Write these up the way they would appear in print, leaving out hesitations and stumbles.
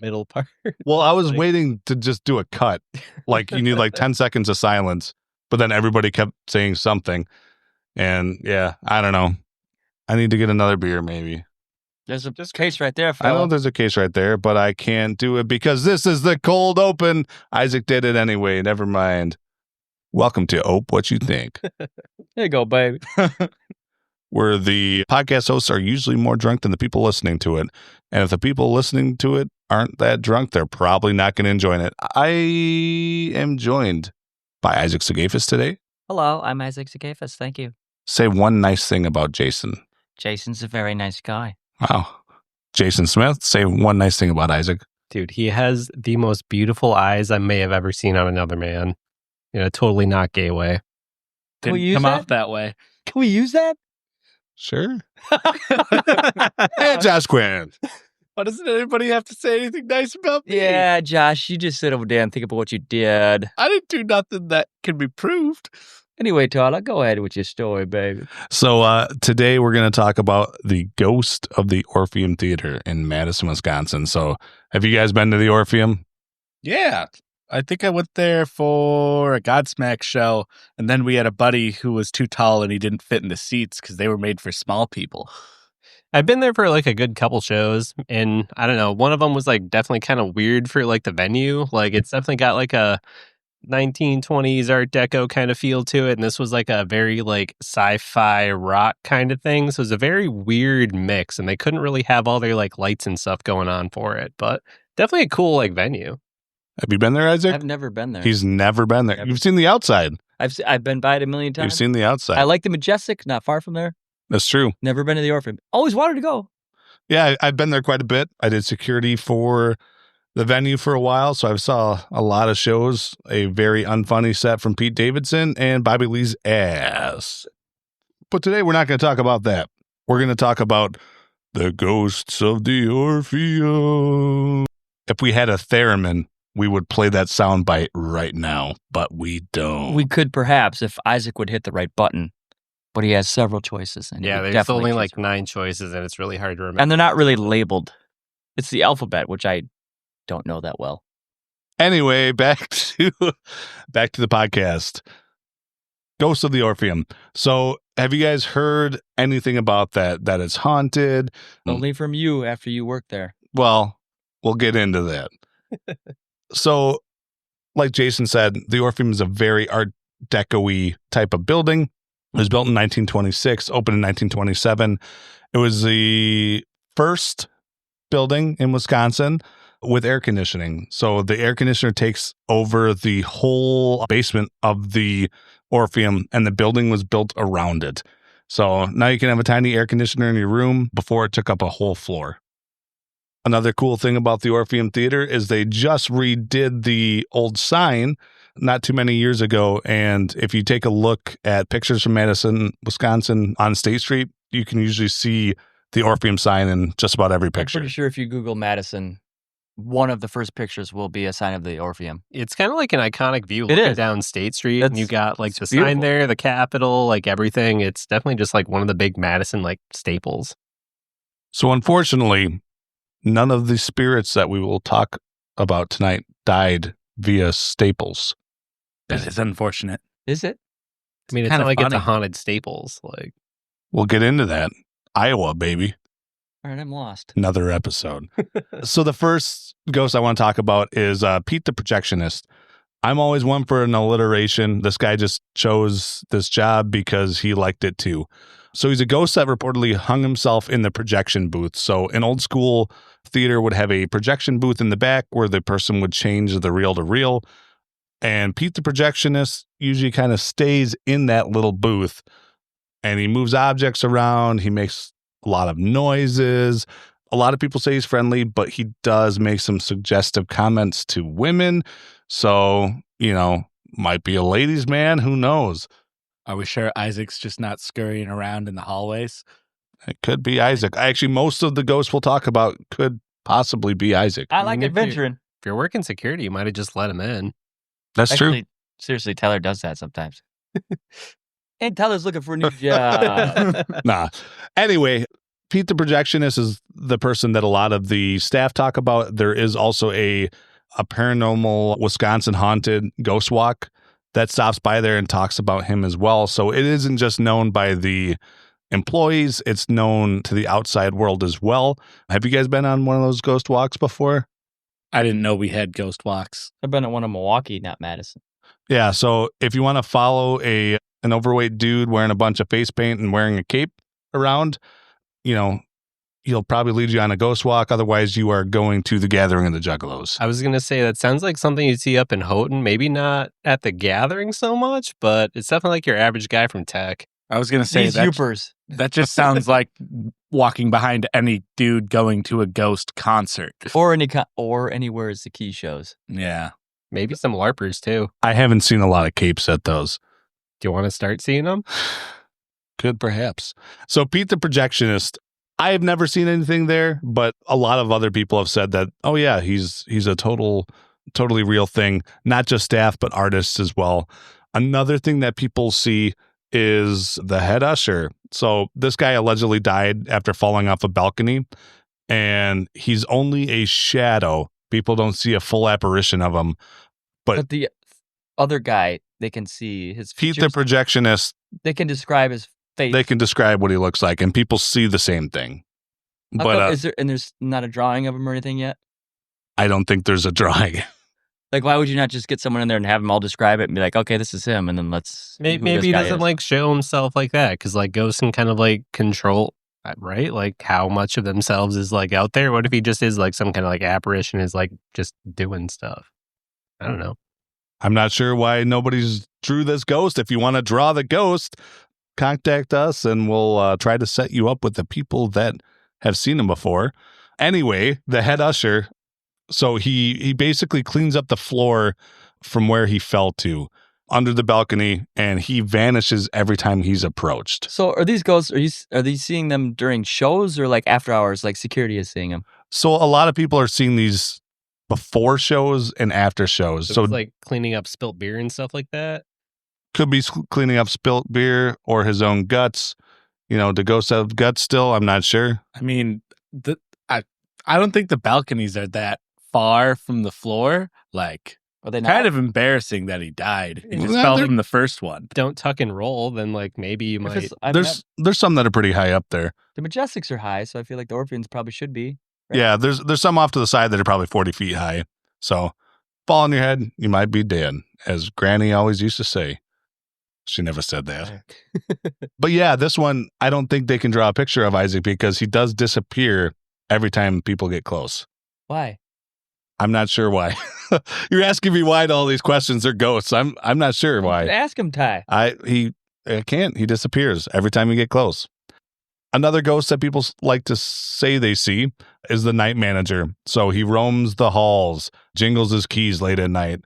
middle part. Well, I was waiting to just do a cut. Like, you need like 10 seconds of silence, but then everybody kept saying something. And yeah, I don't know. I need to get another beer, maybe. There's a case right there, fella. I know there's a case right there, but I can't do it because this is the cold open. Isaac did it anyway. Never mind. Welcome to Ope What You Think. There you go, baby. Where the podcast hosts are usually more drunk than the people listening to it. And if the people listening to it aren't that drunk, they're probably not going to enjoy it. I am joined by Isaac Sagafis today. Hello, I'm Isaac Sagafis. Thank you. Say one nice thing about Jason. Jason's a very nice guy. Wow. Jason Smith, say one nice thing about Isaac. Dude, he has the most beautiful eyes I may have ever seen on another man. In a totally not gay way. Can we Didn't use come that? off that way. Can we use that? Sure. Hey, Josh Quinn. Why doesn't anybody have to say anything nice about me? Yeah, Josh, you just sit over there and think about what you did. I didn't do nothing that can be proved. Anyway, Tyler, go ahead with your story, baby. So today we're going to talk about the ghost of the Orpheum Theater in Madison, Wisconsin. So have you guys been to the Orpheum? Yeah. I think I went there for a Godsmack show, and then we had a buddy who was too tall and he didn't fit in the seats because they were made for small people. I've been there for like a good couple shows, and I don't know, one of them was like definitely kind of weird for like the venue. Like it's definitely got like a 1920s Art Deco kind of feel to it, and this was like a very like sci-fi rock kind of thing. So it was a very weird mix, and they couldn't really have all their like lights and stuff going on for it, but definitely a cool like venue. Have you been there, Isaac? I've never been there. He's never been there. Never. You've seen the outside. I've been by it a million times. You've seen the outside. I like the Majestic, not far from there. That's true. Never been to the Orpheum. Always wanted to go. Yeah, I've been there quite a bit. I did security for the venue for a while, so I saw a lot of shows. A very unfunny set from Pete Davidson and Bobby Lee's ass. But today we're not going to talk about that. We're going to talk about the ghosts of the Orpheum. If we had a theremin, we would play that soundbite right now, but we don't. We could perhaps if Isaac would hit the right button, but he has several choices. And Yeah, there's only like 9 choices, and it's really hard to remember. And they're not really labeled. It's the alphabet, which I don't know that well. Anyway, back to the podcast. Ghosts of the Orpheum. So, have you guys heard anything about that? That it's haunted? Only from you after you worked there. Well, we'll get into that. So, like Jason said, the Orpheum is a very Art Deco-y type of building. It was built in 1926, opened in 1927. It was the first building in Wisconsin with air conditioning. So the air conditioner takes over the whole basement of the Orpheum, and the building was built around it. So now you can have a tiny air conditioner in your room. Before it took up a whole floor. Another cool thing about the Orpheum Theater is they just redid the old sign not too many years ago. And if you take a look at pictures from Madison, Wisconsin on State Street, you can usually see the Orpheum sign in just about every picture. I'm pretty sure if you Google Madison, one of the first pictures will be a sign of the Orpheum. It's kind of like an iconic view It looking is. down State Street, and you got like the beautiful. sign there, the Capitol, like everything. It's definitely just like one of the big Madison like staples. So unfortunately, none of the spirits that we will talk about tonight died via staples. That is unfortunate. Is it? I mean, it's kinda not like it's a funny. haunted Staples. Like, We'll get into that. Iowa, baby. All right, I'm lost. Another episode. So the first ghost I want to talk about is Pete the Projectionist. I'm always one for an alliteration. This guy just chose this job because he liked it too. So he's a ghost that reportedly hung himself in the projection booth. So an old school theater would have a projection booth in the back where the person would change the reel to reel. And Pete the Projectionist usually kind of stays in that little booth, and he moves objects around. He makes a lot of noises. A lot of people say he's friendly, but he does make some suggestive comments to women. So, might be a ladies' man. Who knows? Are we sure Isaac's just not scurrying around in the hallways? It could be Isaac. Actually, most of the ghosts we'll talk about could possibly be Isaac. I like mean, if adventuring. if you're working security, you might have just let him in. That's Actually, seriously, Tyler does that sometimes. And Tyler's looking for a new job. true. Nah. Anyway, Pete the Projectionist is the person that a lot of the staff talk about. There is also a paranormal Wisconsin haunted ghost walk that stops by there and talks about him as well. So it isn't just known by the employees, it's known to the outside world as well. Have you guys been on one of those ghost walks before? I didn't know we had ghost walks. I've been at one in Milwaukee, not Madison. Yeah, so if you want to follow an overweight dude wearing a bunch of face paint and wearing a cape around, he'll probably lead you on a ghost walk. Otherwise, you are going to the Gathering of the Juggalos. I was going to say that sounds like something you'd see up in Houghton. Maybe not at the Gathering so much, but it's definitely like your average guy from tech. I was going to say These youpers. that just sounds like walking behind any dude going to a ghost concert. Or anywhere as the key shows. Yeah. Maybe some LARPers too. I haven't seen a lot of capes at those. Do you want to start seeing them? Good, perhaps. So Pete the Projectionist, I have never seen anything there, but a lot of other people have said that, oh yeah, he's a totally real thing. Not just staff, but artists as well. Another thing that people see is the head usher. So this guy allegedly died after falling off a balcony, and he's only a shadow. People don't see a full apparition of him. But the other guy, they can see his Pete features. the Projectionist, They can describe his face. they can describe what he looks like, and people see the same thing. How But come, there's not a drawing of him or anything yet? I don't think there's a drawing. Like, why would you not just get someone in there and have them all describe it and be like, okay, this is him, and then let's... Maybe he doesn't like show himself like that, because like ghosts can kind of like control, right? Like how much of themselves is like out there. What if he just is like some kind of like apparition, is like just doing stuff? I don't know. I'm not sure why nobody's drew this ghost. If you want to draw the ghost, contact us and we'll try to set you up with the people that have seen him before. Anyway, the head usher, so he basically cleans up the floor from where he fell to under the balcony, and he vanishes every time he's approached. So are these ghosts, are these seeing them during shows or like after hours, like security is seeing them? So a lot of people are seeing these before shows and after shows. So So it's like cleaning up spilt beer and stuff like that. could be cleaning up spilt beer or his own guts. Do ghosts have guts still? I'm not sure. I mean, I don't think the balconies are that far from the floor. Like, Are they not? kind of embarrassing that he died. He just Yeah, fell they're- from the first one. Don't tuck and roll, then like maybe you If might. it's- I mean, There's some that are pretty high up there. the Majestics are high, so I feel like the Orpheums probably should be. Right. Yeah, there's some off to the side that are probably 40 feet high. So fall on your head, you might be dead, as Granny always used to say. She never said that. But yeah, this one, I don't think they can draw a picture of Isaac because he does disappear every time people get close. Why? I'm not sure why. You're asking me why all these questions are ghosts. I'm not sure why. Ask him, Ty. I can't. He disappears every time you get close. Another ghost that people like to say they see is the night manager. So he roams the halls, jingles his keys late at night.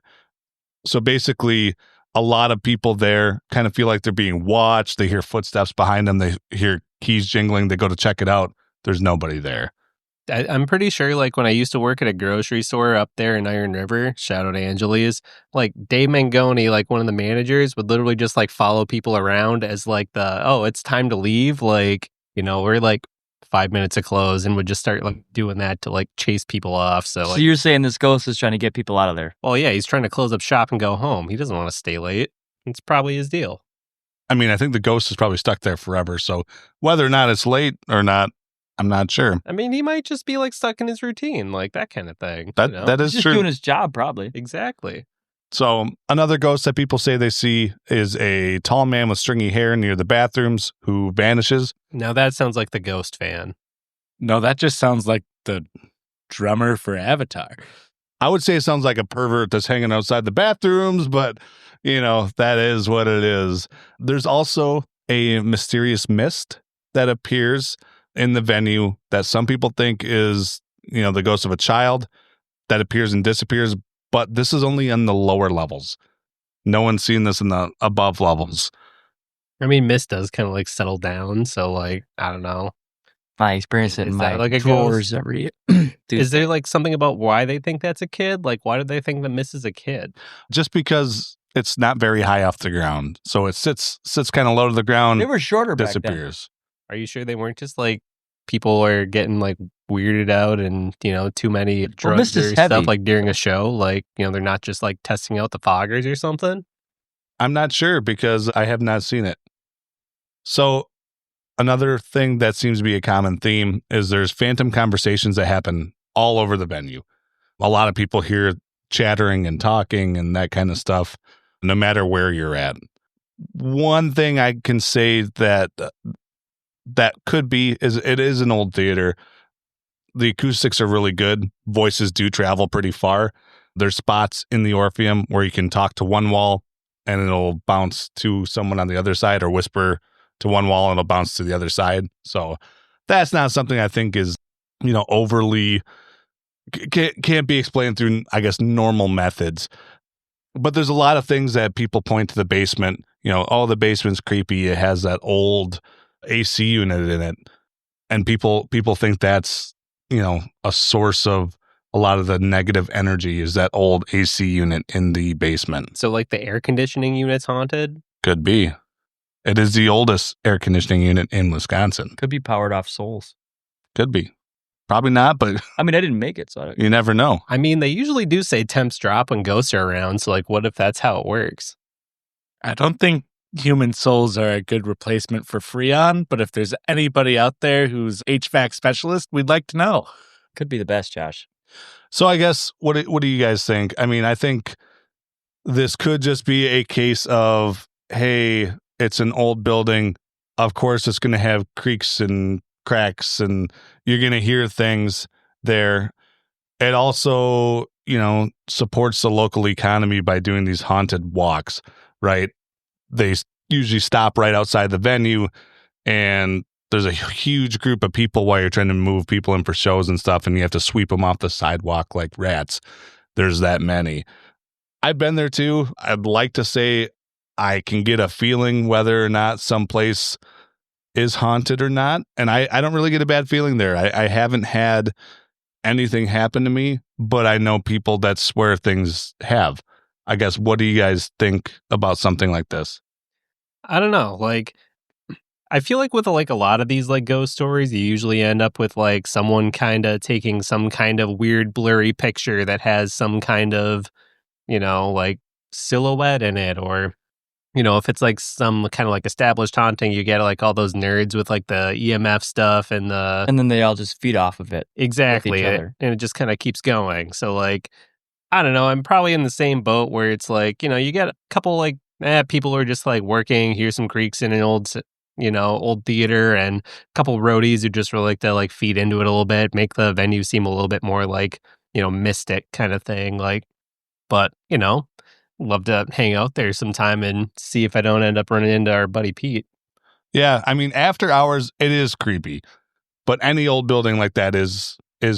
So basically, a lot of people there kind of feel like they're being watched. They hear footsteps behind them. They hear keys jingling. They go to check it out. There's nobody there. I'm pretty sure, like, when I used to work at a grocery store up there in Iron River, shout out Angeles, like, Dave Mangoni, like, one of the managers, would literally just, like, follow people around as, like, it's time to leave. Like, we're, like, 5 minutes to close, and would just start, like, doing that to, like, chase people off. So, So like, you're saying this ghost is trying to get people out of there? well, yeah, he's trying to close up shop and go home. He doesn't want to stay late. It's probably his deal. I mean, I think the ghost is probably stuck there forever. So whether or not it's late or not, I'm not sure. I mean, he might just be, like, stuck in his routine, like, that kind of thing. That He's is just true. doing his job, probably. Exactly. So another ghost that people say they see is a tall man with stringy hair near the bathrooms who vanishes. Now that sounds like the Ghost fan. No, that just sounds like the drummer for Avatar. I would say it sounds like a pervert that's hanging outside the bathrooms, but that is what it is. There's also a mysterious mist that appears in the venue that some people think is, the ghost of a child that appears and disappears, but this is only in the lower levels. No one's seen this in the above levels. I mean, mist does kind of, like, settle down, so, like, I don't know. I experience it in Is my that like a drawers every Is there, like, something about why they think that's a kid? Like, why do they think the mist is a kid? Just because it's not very high off the ground. So it sits kind of low to the ground, They were shorter back then. disappears. Are you sure they weren't just, like, people are getting like weirded out and, too many drugs mist is or stuff heavy. like during a show? Like, they're not just like testing out the foggers or something? I'm not sure because I have not seen it. So another thing that seems to be a common theme is there's phantom conversations that happen all over the venue. A lot of people hear chattering and talking and that kind of stuff, no matter where you're at. One thing I can say that could be is it is an old theater. The acoustics are really good. Voices do travel pretty far. There's spots in the Orpheum where you can talk to one wall and it'll bounce to someone on the other side, or whisper to one wall and it'll bounce to the other side. So that's not something I think is, overly can't be explained through, I guess, normal methods. But there's a lot of things that people point to the basement. The basement's creepy. It has that old AC unit in it. And people think that's, a source of a lot of the negative energy is that old AC unit in the basement. So like the air conditioning unit's haunted? Could be. It is the oldest air conditioning unit in Wisconsin. Could be powered off souls. Could be. Probably not, but I mean, I didn't make it, so you never know. I mean, they usually do say temps drop when ghosts are around. So like, what if that's how it works? I don't think human souls are a good replacement for Freon, but if there's anybody out there who's HVAC specialist, we'd like to know. could be the best, Josh. So I guess, what do you guys think? I mean, I think this could just be a case of, hey, it's an old building. Of course, it's going to have creaks and cracks, and you're going to hear things there. It also, supports the local economy by doing these haunted walks, right? They usually stop right outside the venue, and there's a huge group of people while you're trying to move people in for shows and stuff, and you have to sweep them off the sidewalk like rats. There's that many. I've been there too. I'd like to say I can get a feeling whether or not someplace is haunted or not. And I don't really get a bad feeling there. I haven't had anything happen to me, but I know people that swear things have. I guess, what do you guys think about something like this? I don't know. Like, I feel like with like a lot of these like ghost stories, you usually end up with like someone kind of taking some kind of weird blurry picture that has some kind of, like silhouette in it, or if it's like some kind of like established haunting, you get like all those nerds with like the EMF stuff and then they all just feed off of it. exactly with each other. and it just kind of keeps going. So like, I don't know, I'm probably in the same boat where it's like, you get a couple like people who are just like working, hear some creaks in an old theater, and a couple roadies who just really like to like feed into it a little bit, make the venue seem a little bit more like, mystic kind of thing. Like, but, love to hang out there sometime and see if I don't end up running into our buddy Pete. Yeah, I mean, after hours, it is creepy, but any old building like that is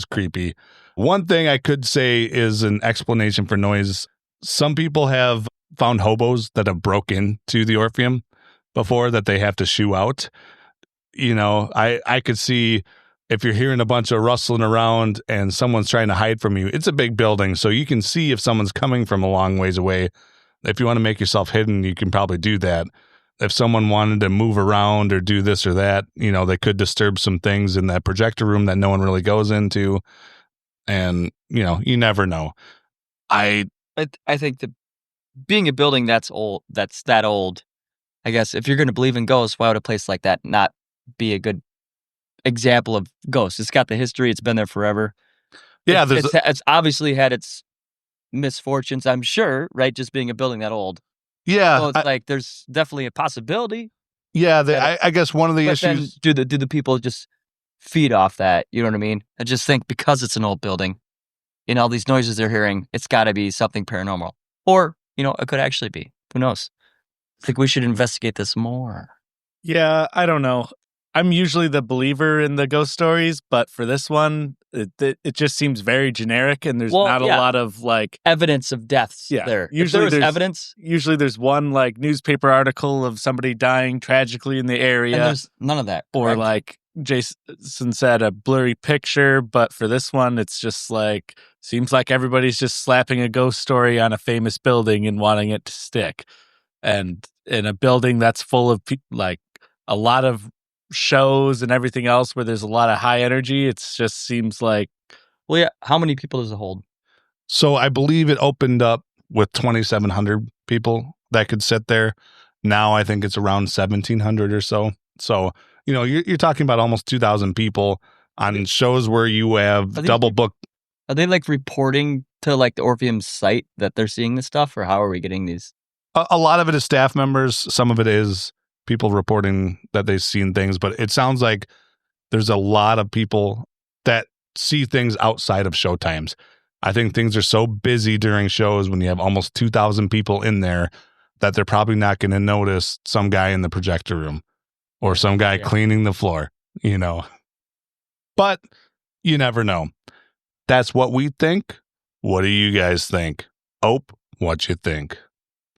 creepy. One thing I could say is an explanation for noise. Some people have found hobos that have broke into the Orpheum before that they have to shoo out. I could see if you're hearing a bunch of rustling around and someone's trying to hide from you. It's a big building, so you can see if someone's coming from a long ways away. If you want to make yourself hidden, you can probably do that. If someone wanted to move around or do this or that, they could disturb some things in that projector room that no one really goes into. And, you never know. I think that being a building that's that old, I guess if you're going to believe in ghosts, why would a place like that not be a good example of ghosts? It's got the history. It's been there forever. Yeah, it's obviously had its misfortunes, I'm sure, right? Just being a building that old. Yeah. So it's like there's definitely a possibility. Yeah, I guess one of the issues. Then do the people just feed off that? You know what I mean? I just think because it's an old building, and all these noises they're hearing, it's got to be something paranormal, or it could actually be. Who knows? I think we should investigate this more. Yeah, I don't know. I'm usually the believer in the ghost stories, but for this one, it just seems very generic, and there's not a lot of like evidence of deaths. Yeah, there. Usually if there was evidence. Usually there's one like newspaper article of somebody dying tragically in the area, and there's none of that. Or correct? like Jason said, a blurry picture. But for this one, it's just like seems like everybody's just slapping a ghost story on a famous building and wanting it to stick. And in a building that's full of like a lot of shows and everything else where there's a lot of high energy, it just seems like Well, yeah. How many people does it hold? So I believe it opened up with 2,700 people that could sit there. Now I think it's around 1,700 or so. So, you're talking about almost 2,000 people on shows where you have double book. Are they like reporting to like the Orpheum site that they're seeing this stuff, or how are we getting these? A lot of it is staff members. Some of it is people reporting that they've seen things, but it sounds like there's a lot of people that see things outside of show times. I think things are so busy during shows when you have almost 2,000 people in there that they're probably not going to notice some guy in the projector room or some guy cleaning the floor, But you never know. That's what we think. What do you guys think? What you think?